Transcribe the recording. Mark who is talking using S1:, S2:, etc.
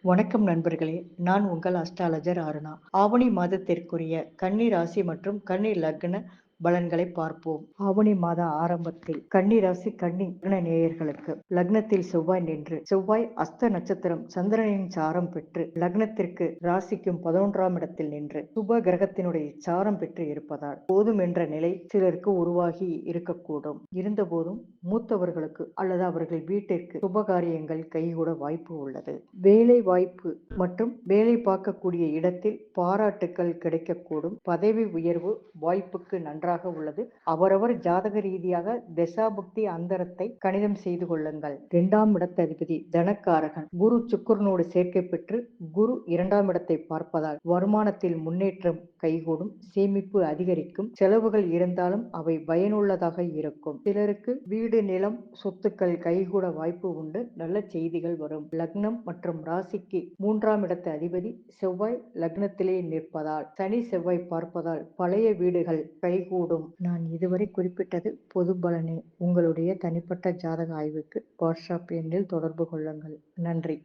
S1: வணக்கம் நண்பர்களே! நான் உங்கள் அஸ்ட்ராலஜர் அருணா. ஆவணி மாதத்திற்குரிய கன்னி ராசி மற்றும் கன்னி லக்ன பலன்களை பார்ப்போம். ஆவணி மாத ஆரம்பத்தில் கன்னி ராசி கன்னி லக்ன நேயர்களுக்கு லக்னத்தில் செவ்வாய் நின்று செவ்வாய் அஸ்த நட்சத்திரம் சந்திரனின் சாரம் பெற்று லக்னத்திற்கு ராசிக்கும் 11ஆம் இடத்தில் நின்று சுப கிரகத்தினுடைய சாரம் பெற்று இருப்பதால் போதும் என்ற நிலை சிலருக்கு உருவாகி இருக்கக்கூடும். இருந்தபோதும் மூத்தவர்களுக்கு அல்லது அவர்கள் வீட்டிற்கு சுபகாரியங்கள் கைகூட வாய்ப்பு உள்ளது. வேலை வாய்ப்பு மற்றும் வேலை பார்க்கக்கூடிய இடத்தில் பாராட்டுக்கள் கிடைக்கக்கூடும். பதவி உயர்வு வாய்ப்புக்கு நன்றாக உள்ளது. அவரவர் ஜாதக ரீதியாக தசாபுக்தி அந்தரத்தை கணிதம் செய்து கொள்ளுங்கள். 2ஆம் இடத்ததிபதி தனக்காரகன் குரு சுக்கிரனோடு சேர்க்கை பெற்று குரு 2ஆம் இடத்தை பார்ப்பதால் வருமானத்தில் முன்னேற்றம் கைகூடும். சேமிப்பு அதிகரிக்கும். செலவுகள் இருந்தாலும் அவை பயனுள்ளதாக இருக்கும். சிலருக்கு வீடு நிலம் சொத்துக்கள் கைகூட வாய்ப்பு உண்டு. நல்ல செய்திகள் வரும். லக்னம் மற்றும் ராசிக்கு 3ஆம் இடத்து அதிபதி செவ்வாய் லக்னத்திலே நிற்பதால் சனி செவ்வாய் பார்ப்பதால் பழைய வீடுகள் கைகூடும். நான் இதுவரை குறிப்பிட்டது பொது பலனே. உங்களுடைய தனிப்பட்ட ஜாதக ஆய்வுக்கு வாட்ஸ்அப் எண்ணில் தொடர்பு கொள்ளுங்கள். நன்றி.